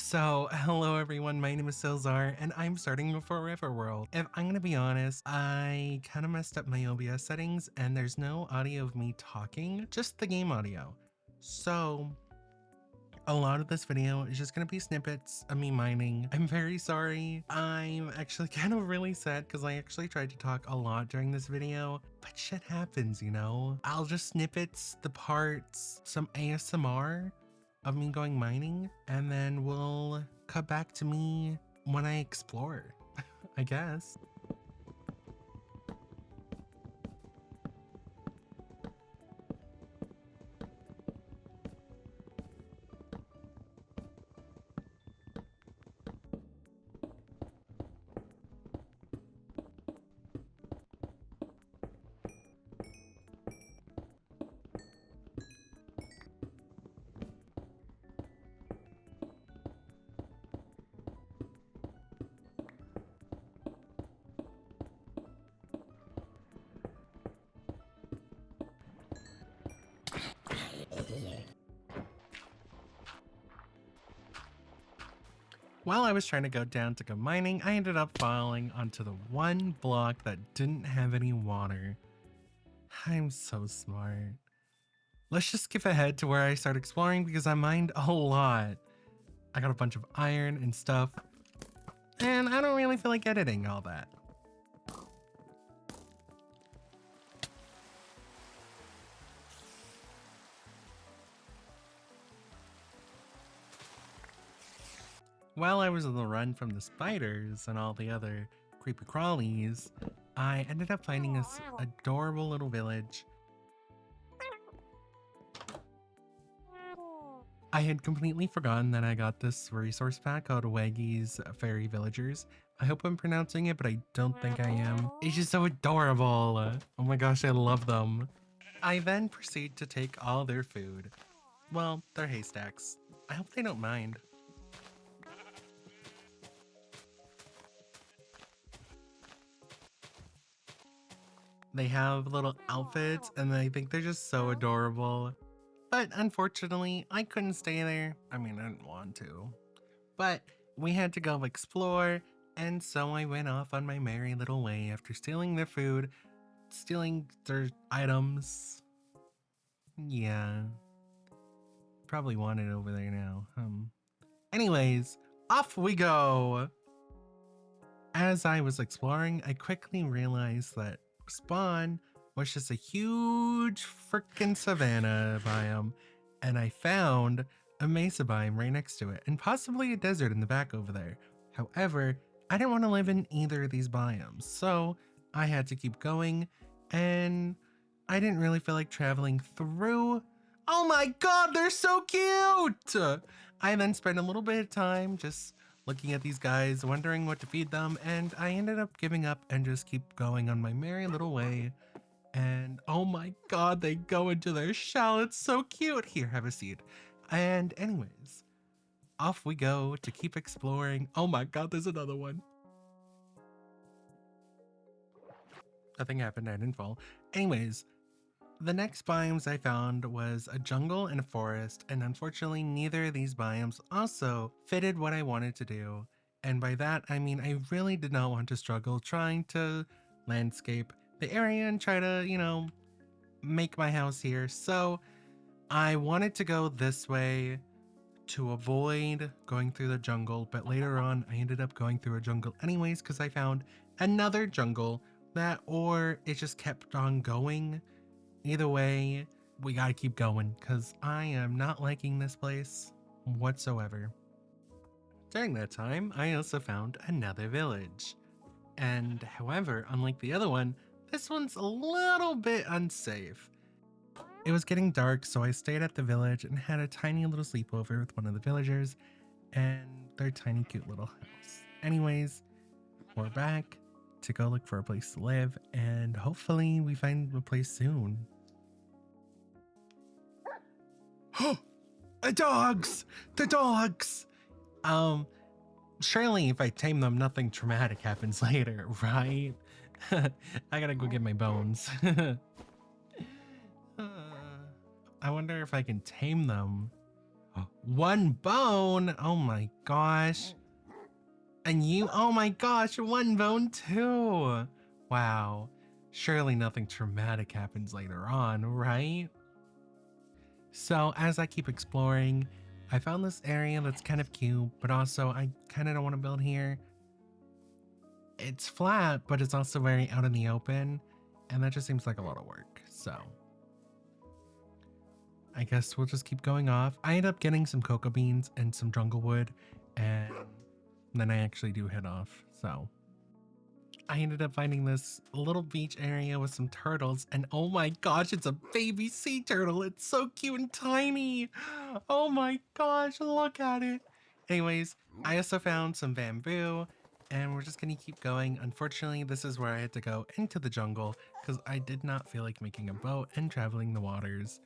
So, hello everyone, my name is Silzar, and I'm starting a Forever World. If I'm gonna be honest, I kind of messed up my OBS settings, and there's no audio of me talking, just the game audio. So, a lot of this video is just gonna be snippets of me mining. I'm very sorry. I'm actually kind of really sad because I actually tried to talk a lot during this video, but shit happens, you know? I'll just snippets, the parts, some ASMR of me going mining, and then we'll cut back to me when I explore, I guess. While I was trying to go down to go mining, I ended up falling onto the one block that didn't have any water. I'm so smart. Let's just skip ahead to where I start exploring because I mined a lot. I got a bunch of iron and stuff, and I don't really feel like editing all that. While I was on the run from the spiders and all the other creepy crawlies, I ended up finding this adorable little village. I had completely forgotten that I got this resource pack called Waggy's Fairy Villagers. I hope I'm pronouncing it, but I don't think I am. It's just so adorable. Oh my gosh, I love them. I then proceed to take all their food. Well, their haystacks. I hope they don't mind. They have little outfits and I think they're just so adorable. But unfortunately, I couldn't stay there. I mean, I didn't want to. But we had to go explore, and so I went off on my merry little way after stealing their food, stealing their items. Yeah. Probably want it over there now. Anyways, off we go! As I was exploring, I quickly realized that spawn was just a huge freaking savanna biome, and I found a mesa biome right next to it, and possibly a desert in the back over there. However, I didn't want to live in either of these biomes, so I had to keep going, and I didn't really feel like traveling through. Oh my god, they're so cute! I then spent a little bit of time just looking at these guys, wondering what to feed them, and I ended up giving up and just keep going on my merry little way. And oh my god, they go into their shell. It's so cute. Here, have a seat. And anyways, off we go to keep exploring. Oh my god, there's another one. Nothing happened, I didn't fall. Anyways, the next biomes I found was a jungle and a forest, and unfortunately neither of these biomes also fitted what I wanted to do. And by that, I mean I really did not want to struggle trying to landscape the area and try to, you know, make my house here. So I wanted to go this way to avoid going through the jungle, but later on I ended up going through a jungle anyways because I found another jungle that, or it just kept on going. Either way, we gotta keep going because I am not liking this place whatsoever. During that time, I also found another village. And however, unlike the other one, this one's a little bit unsafe. It was getting dark, so I stayed at the village and had a tiny little sleepover with one of the villagers and their tiny cute little house. Anyways, we're back to go look for a place to live, and hopefully we find a place soon. The dogs! The dogs! Surely if I tame them, nothing traumatic happens later, right? I gotta go get my bones. I wonder if I can tame them. One bone? Oh my gosh. And you, oh my gosh, one bone too. Wow. Surely nothing traumatic happens later on, right? So as I keep exploring, I found this area that's kind of cute, but also I kind of don't want to build here. It's flat, but it's also very out in the open, and that just seems like a lot of work. So I guess we'll just keep going off. I end up getting some cocoa beans and some jungle wood, and then I actually do head off. So I ended up finding this little beach area with some turtles, and oh my gosh, it's a baby sea turtle. It's so cute and tiny. Oh my gosh, look at it. Anyways, I also found some bamboo, and we're just gonna keep going. Unfortunately, this is where I had to go into the jungle because I did not feel like making a boat and traveling the waters,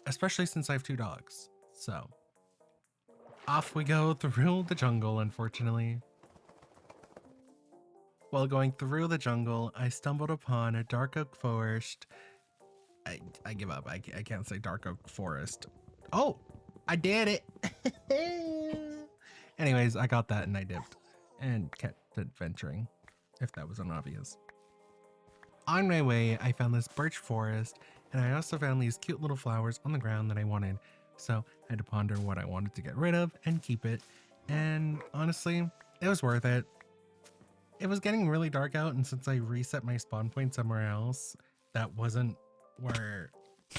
especially since I have 2 dogs. So off we go through the jungle, unfortunately. While going through the jungle, I stumbled upon a dark oak forest. I give up. I can't say dark oak forest. Oh, I did it. Anyways, I got that and I dipped and kept adventuring, if that wasn't obvious. On my way, I found this birch forest, and I also found these cute little flowers on the ground that I wanted. So I had to ponder what I wanted to get rid of and keep it. And honestly, it was worth it. It was getting really dark out, and since I reset my spawn point somewhere else that wasn't where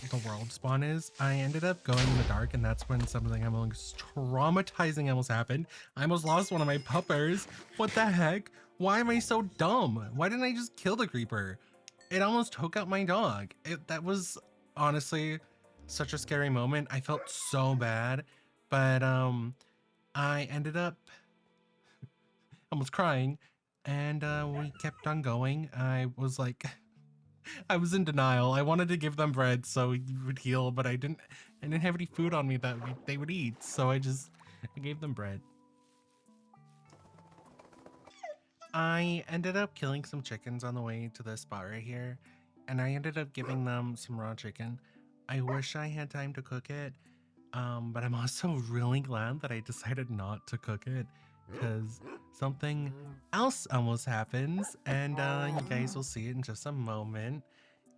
the world spawn is, I ended up going in the dark, and that's when something almost traumatizing almost happened. I almost lost one of my puppers. What the heck? Why am I so dumb? Why didn't I just kill the creeper? It almost took out my dog. That was honestly such a scary moment. I felt so bad, but I ended up almost crying, and we kept on going. I was like, I was in denial. I wanted to give them bread so it would heal, but I didn't have any food on me that they would eat, so I gave them bread. I ended up killing some chickens on the way to this spot right here, and I ended up giving them some raw chicken. I wish I had time to cook it, but I'm also really glad that I decided not to cook it, because something else almost happens, and you guys will see it in just a moment.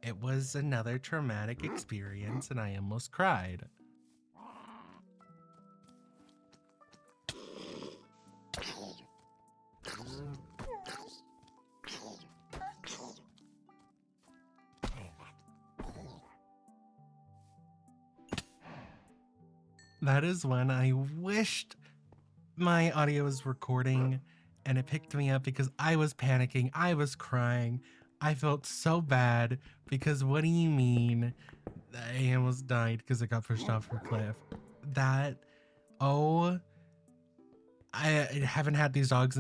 It was another traumatic experience, and I almost cried. That is when I wished my audio was recording and it picked me up because I was panicking. I was crying. I felt so bad because what do you mean? I almost died because I got pushed off a cliff. That, oh, I haven't had these dogs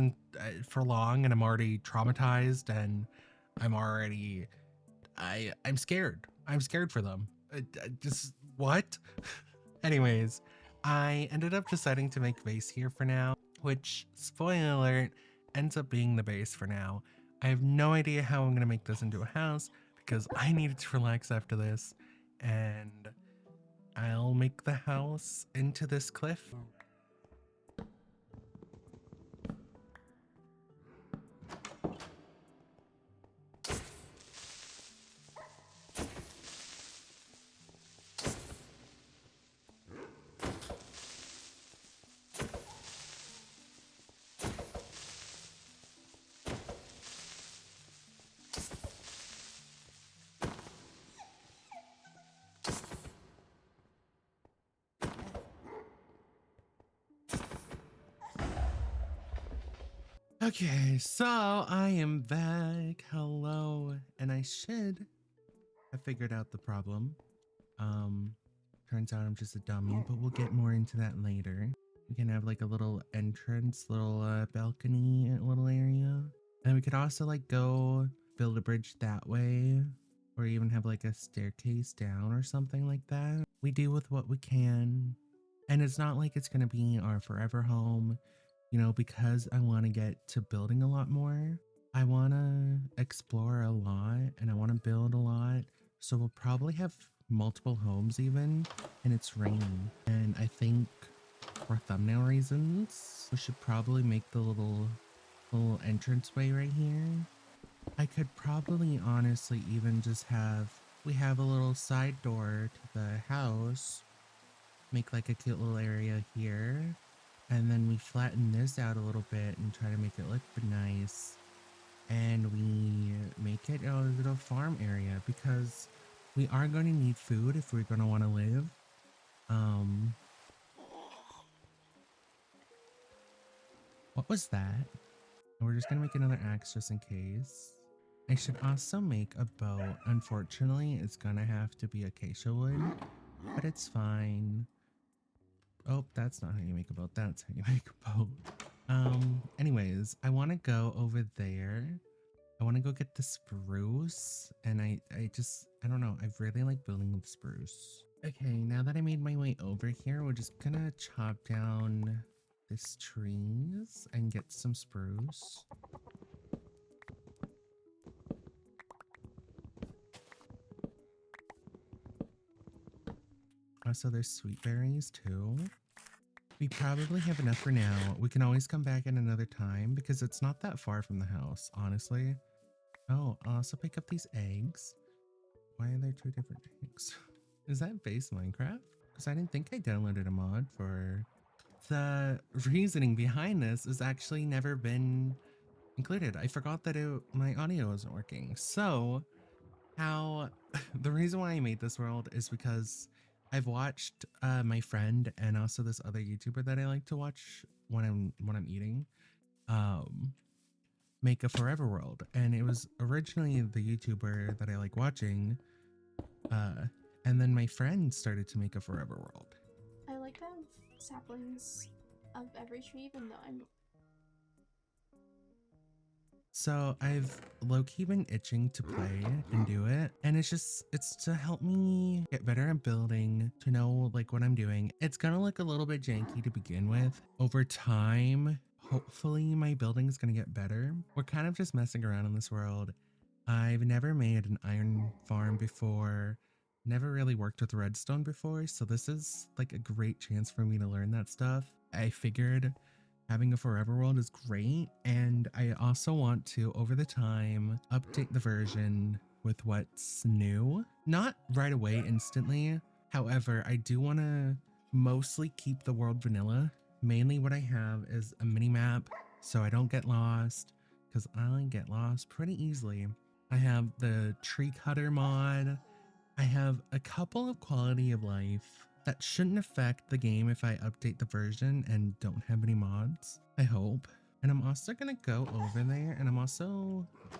for long, and I'm already traumatized, and I'm scared. I'm scared for them. Just what? Anyways, I ended up deciding to make base here for now, which, spoiler alert, ends up being the base for now. I have no idea how I'm gonna make this into a house because I needed to relax after this, and I'll make the house into this cliff. Okay, so I am back. Hello, and I should have figured out the problem. Turns out I'm just a dummy, but we'll get more into that later. We can have like a little entrance, little balcony, little area. And we could also like go build a bridge that way, or even have like a staircase down or something like that. We do with what we can. And it's not like it's gonna be our forever home, you know, because I want to get to building a lot more. I want to explore a lot and I want to build a lot. So we'll probably have multiple homes even, and it's raining. And I think for thumbnail reasons, we should probably make the little entranceway right here. I could probably honestly even just we have a little side door to the house, make like a cute little area here, and then we flatten this out a little bit and try to make it look nice, and we make it a little farm area because we are going to need food if we're going to want to live. What was that? We're just gonna make another axe just in case. I should also make a boat. Unfortunately, it's gonna have to be acacia wood, but it's fine. Oh, that's not how you make a boat. That's how you make a boat. Anyways, I want to go over there. I want to go get the spruce, and I don't know. I really like building with spruce. Okay, now that I made my way over here, we're just gonna chop down this trees and get some spruce. Also, there's sweet berries too. We probably have enough for now. We can always come back at another time because it's not that far from the house, honestly. Oh, I'll also pick up these eggs. Why are there two different eggs? Is that base Minecraft? Because I didn't think I downloaded a mod for... The reasoning behind this has actually never been included. I forgot that my audio wasn't working. So, the reason why I made this world is because I've watched my friend and also this other YouTuber that I like to watch when I'm eating, make a forever world, and it was originally the YouTuber that I like watching, and then my friend started to make a forever world. I like to have saplings of every tree, even though I'm... So I've low-key been itching to play and do it, and it's to help me get better at building, to know like what I'm doing. It's gonna look a little bit janky to begin with. Over time, hopefully my building is gonna get better. We're kind of just messing around in this world. I've never made an iron farm before, never really worked with redstone before, so this is like a great chance for me to learn that stuff. I figured having a forever world is great, and I also want to, over the time, update the version with what's new. Not right away instantly. However, I do want to mostly keep the world vanilla. Mainly what I have is a mini map so I don't get lost, because I get lost pretty easily. I have the tree cutter mod. I have a couple of quality of life that shouldn't affect the game if I update the version and don't have any mods, I hope. And I'm also gonna go over there, and I'm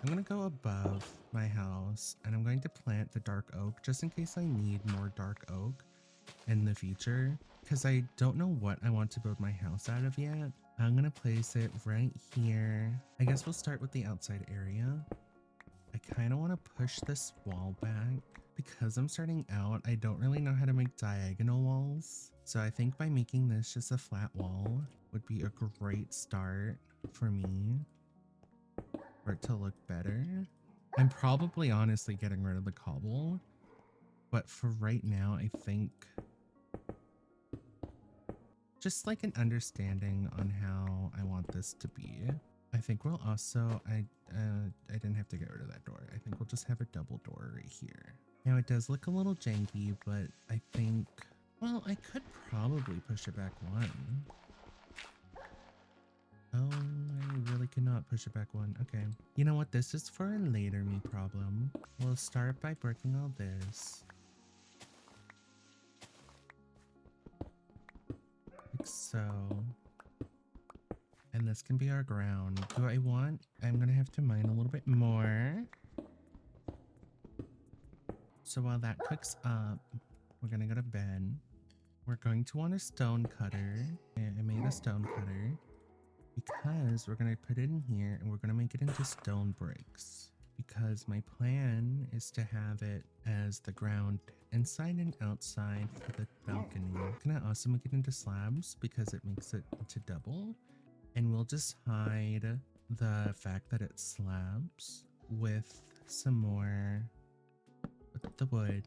gonna go above my house, and I'm going to plant the dark oak just in case I need more dark oak in the future, because I don't know what I want to build my house out of yet. I'm gonna place it right here. I guess we'll start with the outside area. I kind of want to push this wall back. Because I'm starting out, I don't really know how to make diagonal walls. So I think by making this just a flat wall would be a great start for me, for it to look better. I'm probably honestly getting rid of the cobble, but for right now, I think just like an understanding on how I want this to be. I think we'll also, I didn't have to get rid of that door. I think we'll just have a double door right here. Now it does look a little janky, but I think, well, I could probably push it back one. Oh, I really could not push it back one. Okay. You know what? This is for a later me problem. We'll start by breaking all this. Like so. And this can be our ground. I'm gonna have to mine a little bit more. So while that cooks up, we're gonna go to bed. We're going to want a stone cutter. I made a stone cutter because we're gonna put it in here and we're gonna make it into stone bricks. Because my plan is to have it as the ground inside and outside for the balcony. I'm gonna also make it into slabs because it makes it into double. And we'll just hide the fact that it's slabs with some more, with the wood.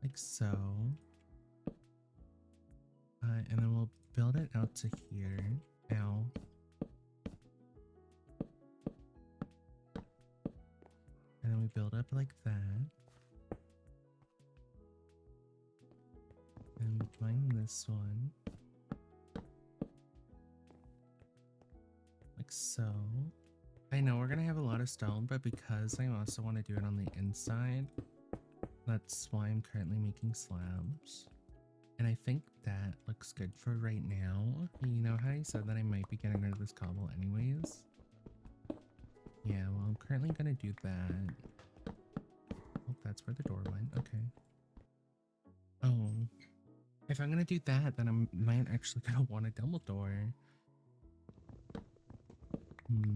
like so. And then we'll build it out to here. Ow. And then we build up like that. And we find this one. Like so. I know we're gonna have a lot of stone, but because I also want to do it on the inside, that's why I'm currently making slabs. And I think that looks good for right now. You know how I said that I might be getting rid of this cobble anyways? Yeah, well, I'm currently gonna do that. Oh, that's where the door went. Okay. Oh. If I'm gonna do that, then I might actually gonna want a double door.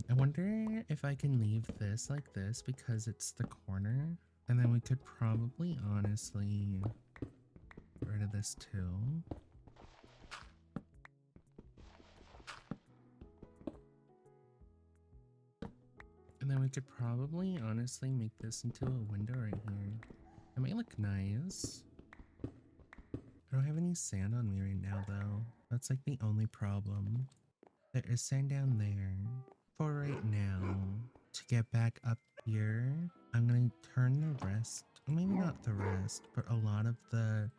I wonder if I can leave this like this because it's the corner. And then we could probably honestly get rid of this too. And then we could probably honestly make this into a window right here. It might look nice. I don't have any sand on me right now though. That's like the only problem. There is sand down there. For right now, to get back up here, I'm gonna turn the rest, maybe not the rest, but a lot of the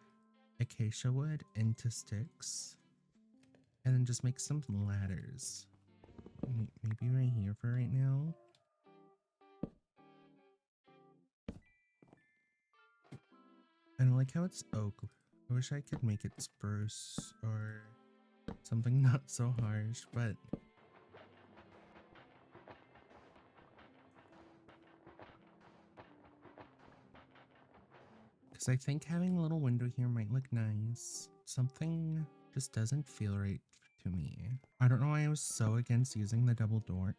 acacia wood into sticks. And then just make some ladders. Maybe right here for right now. And I like how it's oak. I wish I could make it spruce or something not so harsh, but because I think having a little window here might look nice. Something just doesn't feel right to me. I don't know why I was so against using the double door.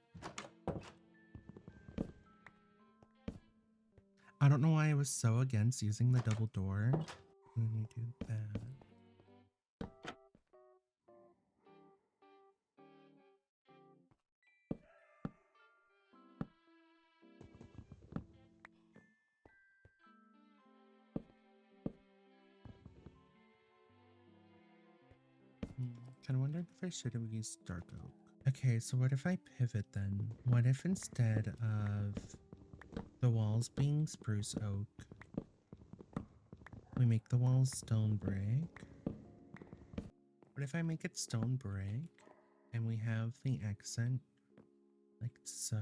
I don't know why I was so against using the double door. Let me do that. Kind of wondered if I should have used dark oak. Okay, so what if I pivot then? What if instead of the walls being spruce oak, we make the walls stone brick? What if I make it stone brick and we have the accent like so?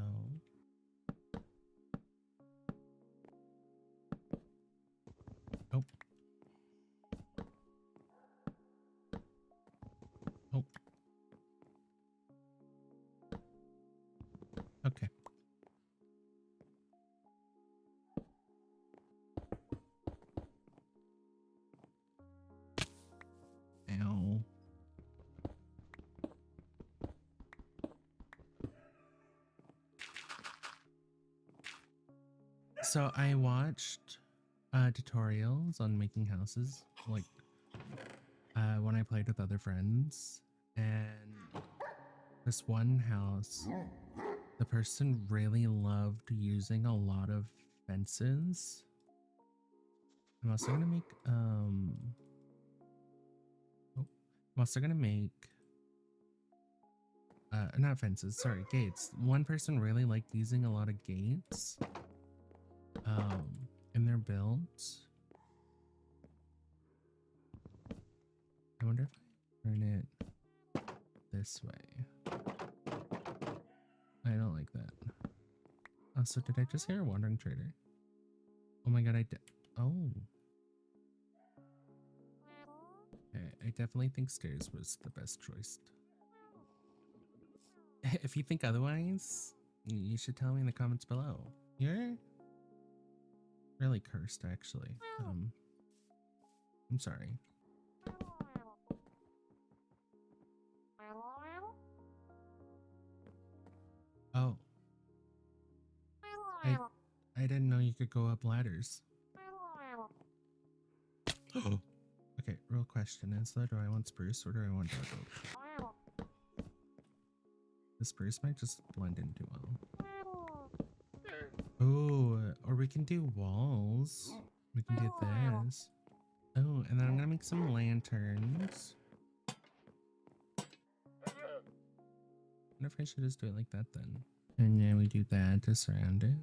Oh. Oh. Okay. Ow. So I watched tutorials on making houses, like when I played with other friends, and this one house, the person really loved using a lot of fences. I'm also gonna make I'm also gonna make not fences, sorry, gates. One person really liked using a lot of gates in their builds. I wonder if I turn it this way. I don't like that. Also, did I just hear a wandering trader? Oh my god, I did. Oh. Okay, I definitely think stairs was the best choice. If you think otherwise, you should tell me in the comments below. You're really cursed, actually. I'm sorry. Oh. I didn't know you could go up ladders. Okay, real question is though, do I want spruce or do I want dark oak? The spruce might just blend in too well. Oh, or we can do walls. We can do this. Oh, and then I'm gonna make some lanterns. I wonder if I should just do it like that then. And then we do that to surround it.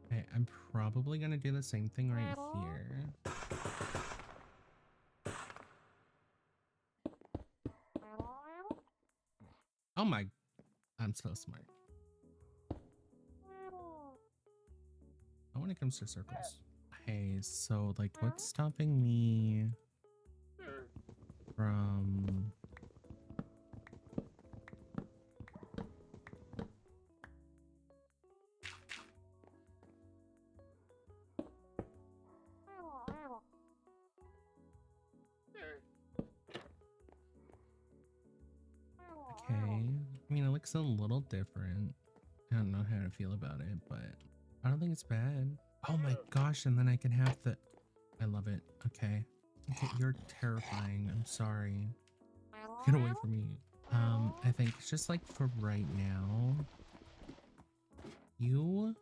Okay, I'm probably gonna do the same thing right here. Oh my, I'm so smart. Oh, when it comes to circles. Hey, so like what's stopping me from okay. I mean, it looks a little different. I don't know how to feel about it, but I don't think it's bad. Oh my gosh, and then I can have the... I love it. Okay. Okay, you're terrifying. I'm sorry. Get away from me. I think it's just like for right now, you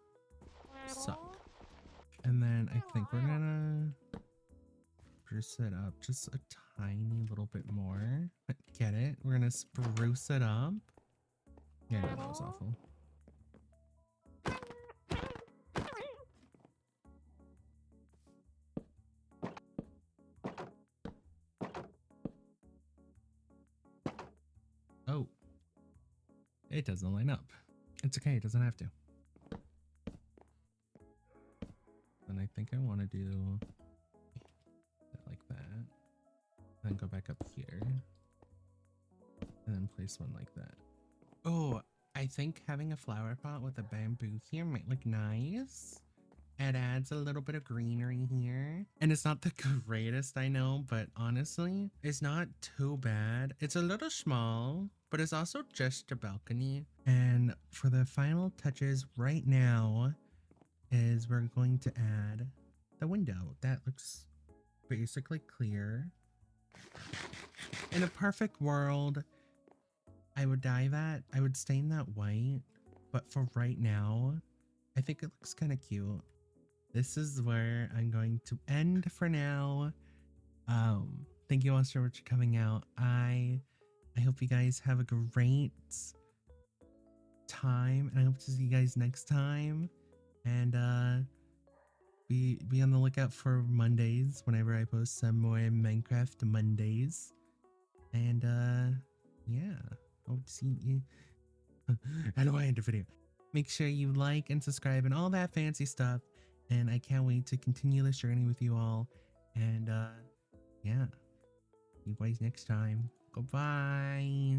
suck. And then I think we're gonna spruce it up just a tiny little bit more. But get it? We're gonna spruce it up. Yeah, no, that was awful. Oh, it doesn't line up. It's okay, it doesn't have to. Then I think I want to do it like that. Then go back up here. And then place one like that. Oh, I think having a flower pot with a bamboo here might look nice. It adds a little bit of greenery here. And it's not the greatest, I know, but honestly, it's not too bad. It's a little small, but it's also just a balcony. And for the final touches right now is we're going to add the window. That looks basically clear. In a perfect world, I would dye that. I would stain that white. But for right now, I think it looks kind of cute. This is where I'm going to end for now. Thank you all so much for coming out. I hope you guys have a great time, and I hope to see you guys next time. And be on the lookout for Mondays whenever I post some more Minecraft Mondays. And yeah, hope to see you. How do I end the video? Make sure you like and subscribe and all that fancy stuff. And I can't wait to continue this journey with you all. And yeah, see you guys next time. Goodbye.